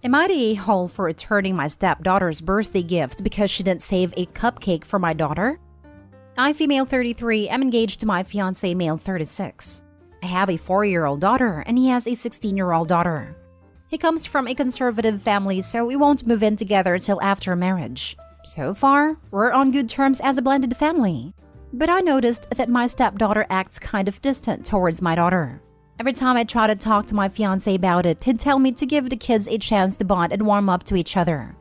Am I the a-hole for returning my stepdaughter's birthday gift because she didn't save a cupcake for my daughter? I, female 33, am engaged to my fiancé, male 36. I have a 4-year-old daughter and he has a 16-year-old daughter. He comes from a conservative family, so we won't move in together till after marriage. So far, we're on good terms as a blended family. But I noticed that my stepdaughter acts kind of distant towards my daughter. Every time I try to talk to my fiancé about it, he'd tell me to give the kids a chance to bond and warm up to each other.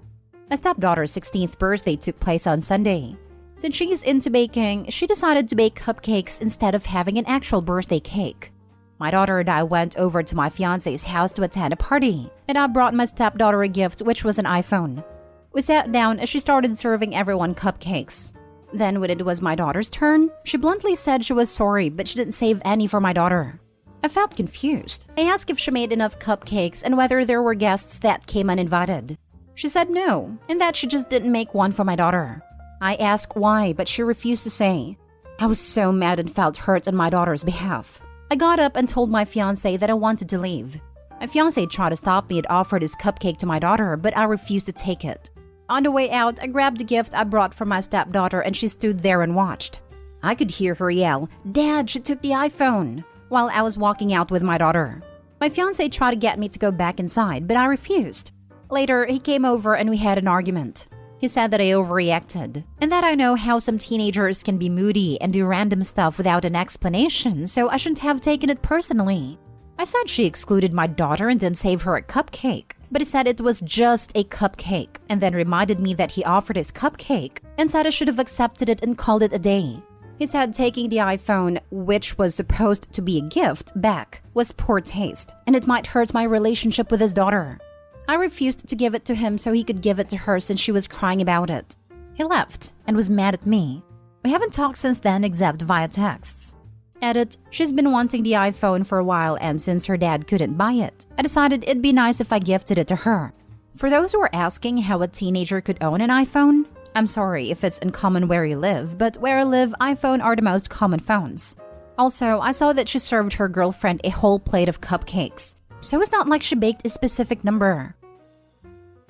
My stepdaughter's 16th birthday took place on Sunday. Since she's into baking, she decided to bake cupcakes instead of having an actual birthday cake. My daughter and I went over to my fiancé's house to attend a party, and I brought my stepdaughter a gift, which was an iPhone. We sat down as she started serving everyone cupcakes. Then when it was my daughter's turn, she bluntly said she was sorry, but she didn't save any for my daughter. I felt confused. I asked if she made enough cupcakes and whether there were guests that came uninvited. She said no, and that she just didn't make one for my daughter. I asked why, but she refused to say. I was so mad and felt hurt on my daughter's behalf. I got up and told my fiancé that I wanted to leave. My fiancé tried to stop me and offered his cupcake to my daughter, but I refused to take it. On the way out, I grabbed the gift I brought for my stepdaughter and she stood there and watched. I could hear her yell, "Dad, she took the iPhone," while I was walking out with my daughter. My fiancé tried to get me to go back inside, but I refused. Later, he came over and we had an argument. He said that I overreacted, and that I know how some teenagers can be moody and do random stuff without an explanation, so I shouldn't have taken it personally. I said she excluded my daughter and didn't save her a cupcake, but he said it was just a cupcake, and then reminded me that he offered his cupcake and said I should have accepted it and called it a day. He said taking the iPhone, which was supposed to be a gift, back was poor taste, and it might hurt my relationship with his daughter. I refused to give it to him so he could give it to her since she was crying about it. He left and was mad at me. We haven't talked since then except via texts. Edit, she's been wanting the iPhone for a while, and since her dad couldn't buy it, I decided it'd be nice if I gifted it to her. For those who are asking how a teenager could own an iPhone, I'm sorry if it's uncommon where you live, but where I live, iPhone are the most common phones. Also, I saw that she served her girlfriend a whole plate of cupcakes, so it's not like she baked a specific number.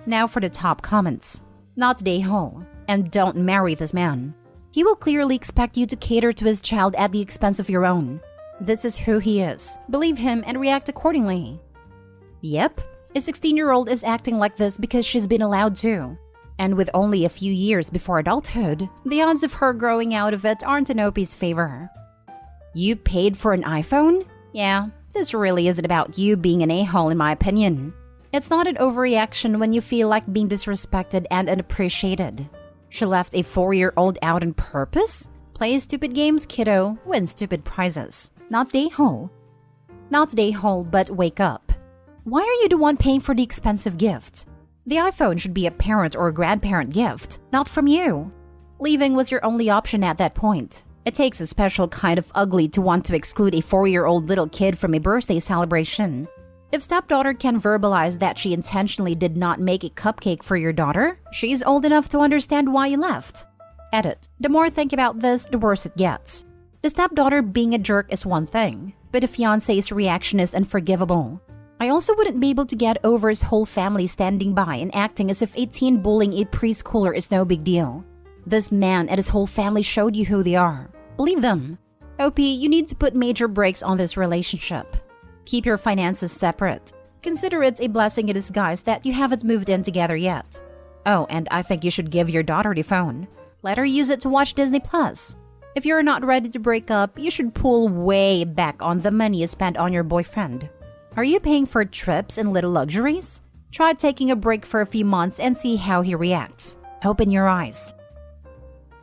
Now for the top comments. Not the a-hole, and don't marry this man. He will clearly expect you to cater to his child at the expense of your own. This is who he is. Believe him and react accordingly. Yep, a 16-year-old is acting like this because she's been allowed to. And with only a few years before adulthood, the odds of her growing out of it aren't in OP's favor. You paid for an iPhone? Yeah, this really isn't about you being an a-hole in my opinion. It's not an overreaction when you feel like being disrespected and unappreciated. She left a 4-year-old out on purpose? Play stupid games, kiddo. Win stupid prizes. Not the a-hole. Not the a-hole, but wake up. Why are you the one paying for the expensive gift? The iPhone should be a parent or a grandparent gift, not from you. Leaving was your only option at that point. It takes a special kind of ugly to want to exclude a 4-year-old little kid from a birthday celebration. If stepdaughter can verbalize that she intentionally did not make a cupcake for your daughter, she's old enough to understand why you left. Edit. The more I think about this, the worse it gets. The stepdaughter being a jerk is one thing, but the fiancé's reaction is unforgivable. I also wouldn't be able to get over his whole family standing by and acting as if a teen bullying a preschooler is no big deal. This man and his whole family showed you who they are. Believe them. OP, you need to put major brakes on this relationship. Keep your finances separate. Consider it a blessing in disguise that you haven't moved in together yet. Oh, and I think you should give your daughter the phone. Let her use it to watch Disney+. If you're not ready to break up, you should pull way back on the money you spent on your boyfriend. Are you paying for trips and little luxuries? Try taking a break for a few months and see how he reacts. Open your eyes.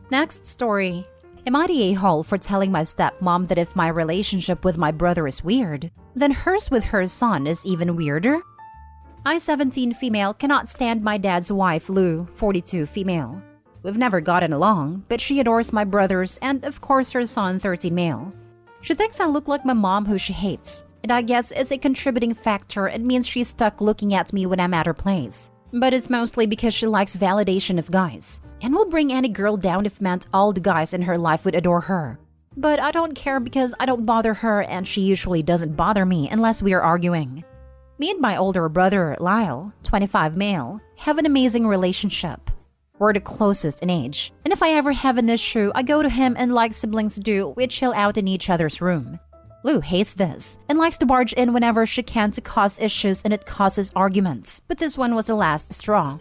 Next story. Am I the a-hole for telling my stepmom that if my relationship with my brother is weird, then hers with her son is even weirder? I, 17 female, cannot stand my dad's wife, Lou, 42 female. We've never gotten along, but she adores my brothers and, of course, her son, 13 male. She thinks I look like my mom who she hates, and I guess it's a contributing factor and means she's stuck looking at me when I'm at her place. But it's mostly because she likes validation of guys, and will bring any girl down if meant all the guys in her life would adore her. But I don't care because I don't bother her and she usually doesn't bother me unless we are arguing. Me and my older brother, Lyle, 25 male, have an amazing relationship. We're the closest in age, and if I ever have an issue, I go to him and like siblings do, we chill out in each other's room. Lou hates this and likes to barge in whenever she can to cause issues, and it causes arguments. But this one was the last straw.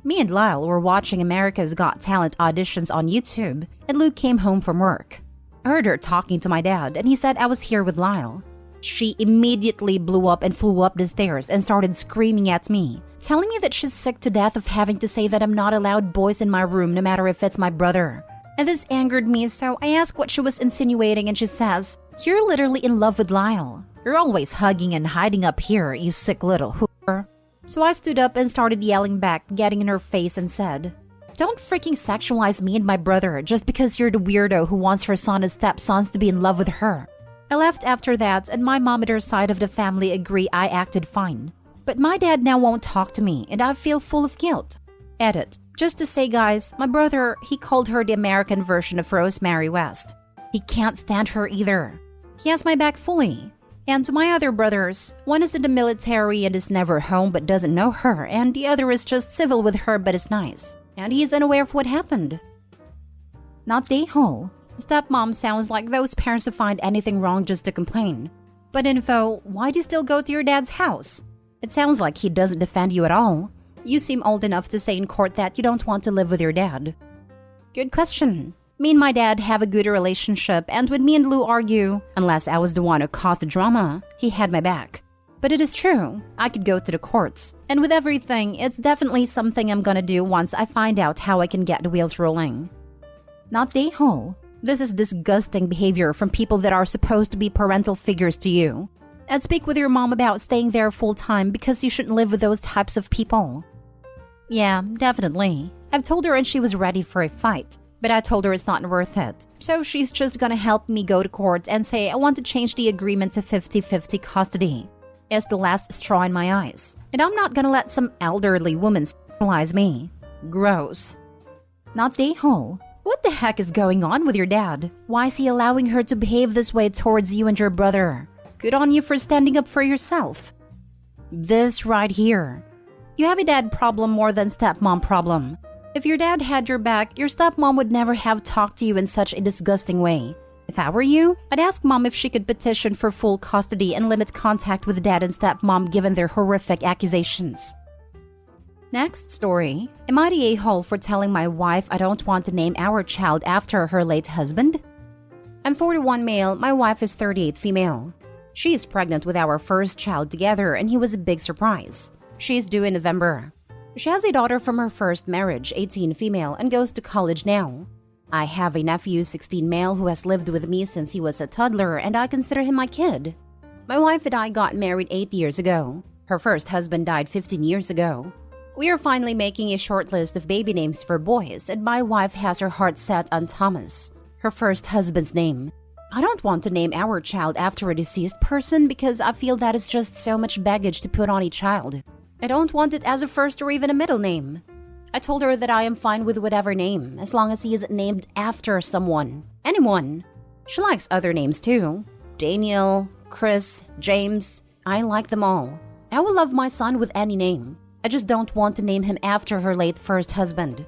Me and Lyle were watching America's Got Talent auditions on YouTube, and Lou came home from work. I heard her talking to my dad, and he said I was here with Lyle. She immediately blew up and flew up the stairs and started screaming at me, telling me that she's sick to death of having to say that I'm not allowed boys in my room no matter if it's my brother. And this angered me, so I asked what she was insinuating, and she says, "You're literally in love with Lyle. You're always hugging and hiding up here, you sick little hooper." So I stood up and started yelling back, getting in her face, and said, "Don't freaking sexualize me and my brother just because you're the weirdo who wants her son and stepsons to be in love with her." I left after that, and my mom and her side of the family agree I acted fine. But my dad now won't talk to me, and I feel full of guilt. Edit. Just to say, guys, my brother, he called her the American version of Rosemary West. He can't stand her either. He has my back fully. And to my other brothers, one is in the military and is never home but doesn't know her, and the other is just civil with her but is nice. And he's unaware of what happened. Not the a-hole. Stepmom sounds like those parents who find anything wrong just to complain. But info, why do you still go to your dad's house? It sounds like he doesn't defend you at all. You seem old enough to say in court that you don't want to live with your dad. Good question. Me and my dad have a good relationship, and when me and Lou argue, unless I was the one who caused the drama, he had my back. But it is true, I could go to the courts. And with everything, it's definitely something I'm gonna do once I find out how I can get the wheels rolling. Not the a-hole. This is disgusting behavior from people that are supposed to be parental figures to you. And speak with your mom about staying there full-time because you shouldn't live with those types of people. Yeah, definitely. I've told her and she was ready for a fight, but I told her it's not worth it. So she's just gonna help me go to court and say I want to change the agreement to 50-50 custody. It's the last straw in my eyes, and I'm not gonna let some elderly woman sexualize me. Gross. Not the a-hole. What the heck is going on with your dad? Why is he allowing her to behave this way towards you and your brother? Good on you for standing up for yourself. This right here. You have a dad problem more than stepmom problem. If your dad had your back, your stepmom would never have talked to you in such a disgusting way. If I were you, I'd ask mom if she could petition for full custody and limit contact with dad and stepmom given their horrific accusations. Next story. Am I the a-hole for telling my wife I don't want to name our child after her late husband? I'm 41 male, my wife is 38 female. She is pregnant with our first child together, and he was a big surprise. She is due in November. She has a daughter from her first marriage, 18 female, and goes to college now. I have a nephew, 16 male, who has lived with me since he was a toddler, and I consider him my kid. My wife and I got married 8 years ago. Her first husband died 15 years ago. We are finally making a short list of baby names for boys, and my wife has her heart set on Thomas, her first husband's name. I don't want to name our child after a deceased person because I feel that is just so much baggage to put on a child. I don't want it as a first or even a middle name. I told her that I am fine with whatever name, as long as he is named after someone. Anyone. She likes other names too. Daniel, Chris, James. I like them all. I will love my son with any name. I just don't want to name him after her late first husband.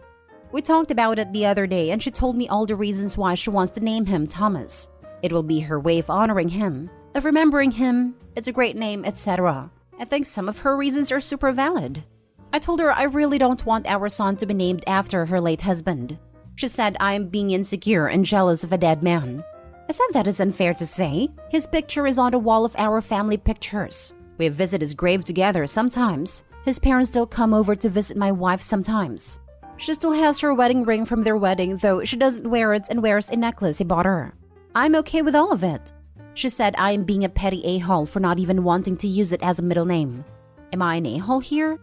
We talked about it the other day, and she told me all the reasons why she wants to name him Thomas. It will be her way of honoring him, of remembering him, it's a great name, etc. I think some of her reasons are super valid. I told her I really don't want our son to be named after her late husband. She said I am being insecure and jealous of a dead man. I said that is unfair to say. His picture is on the wall of our family pictures. We visit his grave together sometimes. His parents still come over to visit my wife sometimes. She still has her wedding ring from their wedding, though she doesn't wear it and wears a necklace he bought her. I'm okay with all of it. She said I am being a petty a-hole for not even wanting to use it as a middle name. Am I an a-hole here?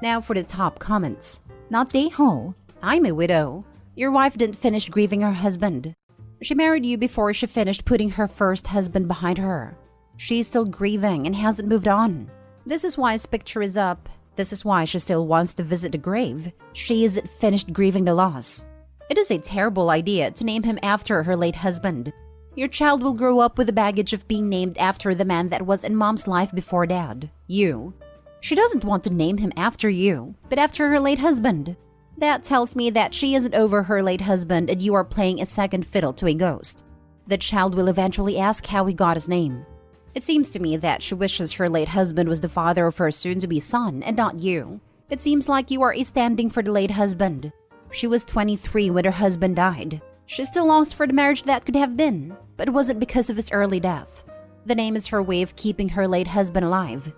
Now for the top comments. Not the a-hole. I'm a widow. Your wife didn't finish grieving her husband. She married you before she finished putting her first husband behind her. She's still grieving and hasn't moved on. This is why his picture is up. This is why she still wants to visit the grave. She isn't finished grieving the loss. It is a terrible idea to name him after her late husband. Your child will grow up with the baggage of being named after the man that was in mom's life before dad, you. She doesn't want to name him after you, but after her late husband. That tells me that she isn't over her late husband and you are playing a second fiddle to a ghost. The child will eventually ask how he got his name. It seems to me that she wishes her late husband was the father of her soon-to-be son and not you. It seems like you are standing for the late husband. She was 23 when her husband died. She still longs for the marriage that could have been, but it wasn't because of his early death. The name is her way of keeping her late husband alive.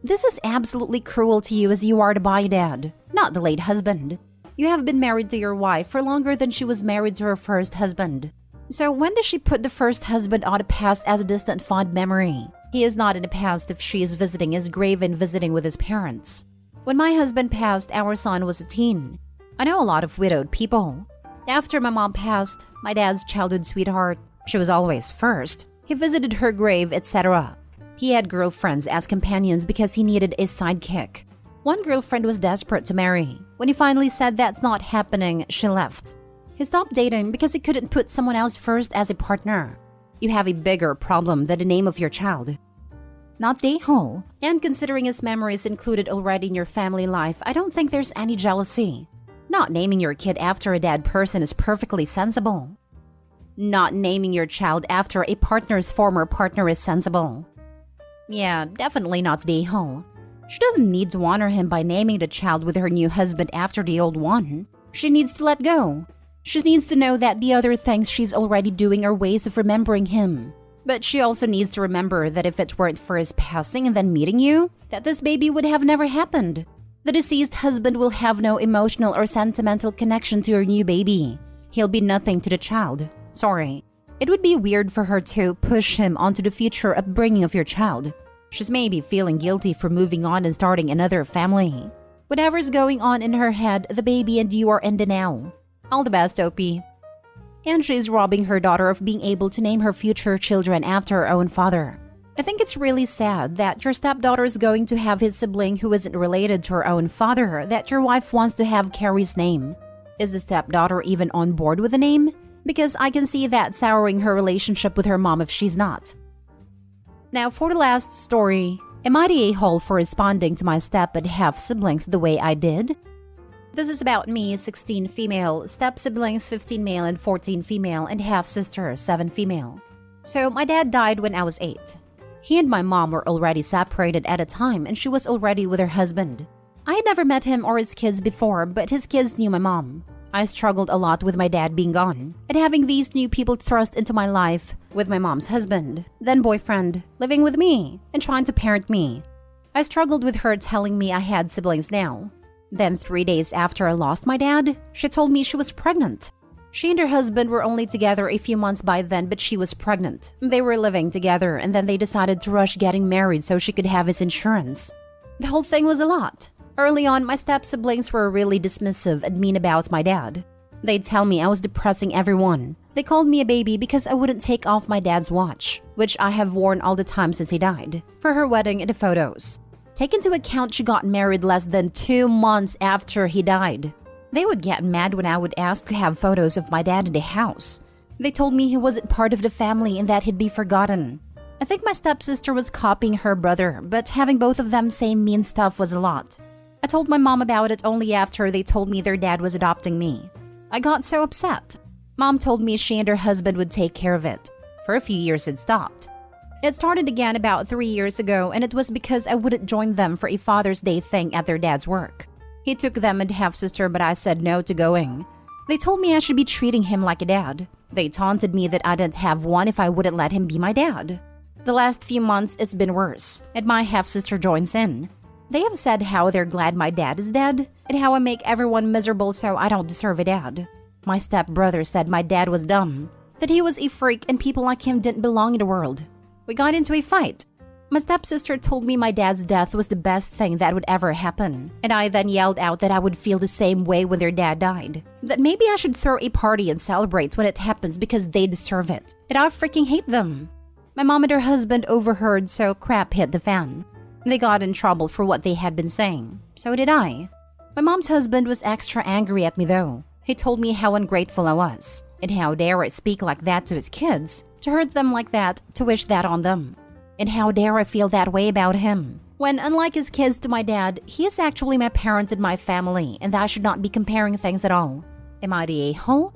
This is absolutely cruel to you as you are the by-dad, not the late husband. You have been married to your wife for longer than she was married to her first husband. So when does she put the first husband on the past as a distant fond memory? He is not in the past if she is visiting his grave and visiting with his parents. When my husband passed, our son was a teen. I know a lot of widowed people. After my mom passed, my dad's childhood sweetheart, she was always first. He visited her grave, etc. He had girlfriends as companions because he needed a sidekick. One girlfriend was desperate to marry. When he finally said that's not happening, she left. He stopped dating because he couldn't put someone else first as a partner. You have a bigger problem than the name of your child. Not the a-hole. And considering his memories included already in your family life, I don't think there's any jealousy. Not naming your kid after a dead person is perfectly sensible. Not naming your child after a partner's former partner is sensible. Yeah, definitely not the a-hole. She doesn't need to honor him by naming the child with her new husband after the old one. She needs to let go. She needs to know that the other things she's already doing are ways of remembering him. But she also needs to remember that if it weren't for his passing and then meeting you, that this baby would have never happened. The deceased husband will have no emotional or sentimental connection to your new baby. He'll be nothing to the child. Sorry. It would be weird for her to push him onto the future upbringing of your child. She's maybe feeling guilty for moving on and starting another family. Whatever's going on in her head, the baby and you are in the now. All the best, Opie. And she's robbing her daughter of being able to name her future children after her own father. I think it's really sad that your stepdaughter is going to have his sibling who isn't related to her own father, that your wife wants to have Carrie's name. Is the stepdaughter even on board with the name? Because I can see that souring her relationship with her mom if she's not. Now for the last story, am I the a-hole for responding to my step and half-siblings the way I did? This is about me, 16 female, step-siblings 15 male and 14 female, and half-sister 7 female. So my dad died when I was 8. He and my mom were already separated at a time and she was already with her husband. I had never met him or his kids before, but his kids knew my mom. I struggled a lot with my dad being gone and having these new people thrust into my life with my mom's husband, then boyfriend, living with me and trying to parent me. I struggled with her telling me I had siblings now. Then 3 days after I lost my dad, she told me she was pregnant. She and her husband were only together a few months by then, but she was pregnant. They were living together and then they decided to rush getting married so she could have his insurance. The whole thing was a lot. Early on, my step-siblings were really dismissive and mean about my dad. They'd tell me I was depressing everyone. They called me a baby because I wouldn't take off my dad's watch, which I have worn all the time since he died, for her wedding and the photos. Take into account she got married less than 2 months after he died. They would get mad when I would ask to have photos of my dad in the house. They told me he wasn't part of the family and that he'd be forgotten. I think my stepsister was copying her brother, but having both of them say mean stuff was a lot. I told my mom about it only after they told me their dad was adopting me. I got so upset. Mom told me she and her husband would take care of it. For a few years it stopped. It started again about 3 years ago, and it was because I wouldn't join them for a Father's Day thing at their dad's work. He took them and half-sister, but I said no to going. They told me I should be treating him like a dad. They taunted me that I didn't have one if I wouldn't let him be my dad. The last few months, it's been worse, and my half-sister joins in. They have said how they're glad my dad is dead, and how I make everyone miserable so I don't deserve a dad. My stepbrother said my dad was dumb, that he was a freak and people like him didn't belong in the world. We got into a fight. My stepsister told me my dad's death was the best thing that would ever happen, and I then yelled out that I would feel the same way when their dad died. That maybe I should throw a party and celebrate when it happens because they deserve it, and I freaking hate them. My mom and her husband overheard, so crap hit the fan. They got in trouble for what they had been saying. So did I. My mom's husband was extra angry at me though. He told me how ungrateful I was. And how dare I speak like that to his kids, to hurt them like that, to wish that on them. And how dare I feel that way about him, when unlike his kids to my dad, he is actually my parent and my family, and I should not be comparing things at all. Am I the a-hole?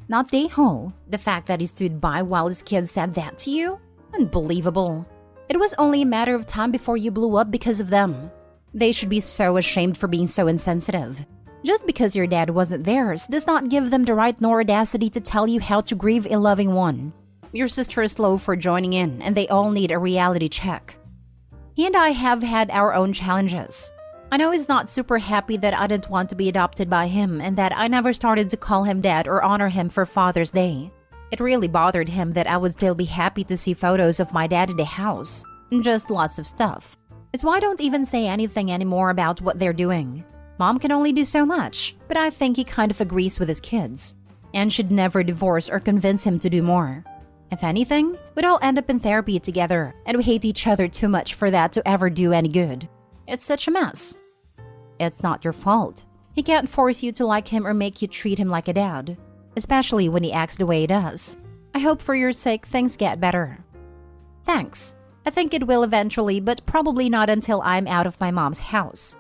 Not the a-hole. The fact that he stood by while his kids said that to you? Unbelievable. It was only a matter of time before you blew up because of them. They should be so ashamed for being so insensitive. Just because your dad wasn't theirs does not give them the right nor audacity to tell you how to grieve a loving one. Your sister is slow for joining in, and they all need a reality check. He and I have had our own challenges. I know he's not super happy that I didn't want to be adopted by him and that I never started to call him dad or honor him for Father's Day. It really bothered him that I would still be happy to see photos of my dad in the house. Just lots of stuff. It's why I don't even say anything anymore about what they're doing. Mom can only do so much, but I think he kind of agrees with his kids and should never divorce or convince him to do more. If anything, we'd all end up in therapy together, and we hate each other too much for that to ever do any good. It's such a mess. It's not your fault. He can't force you to like him or make you treat him like a dad, especially when he acts the way he does. I hope for your sake things get better. Thanks. I think it will eventually, but probably not until I'm out of my mom's house.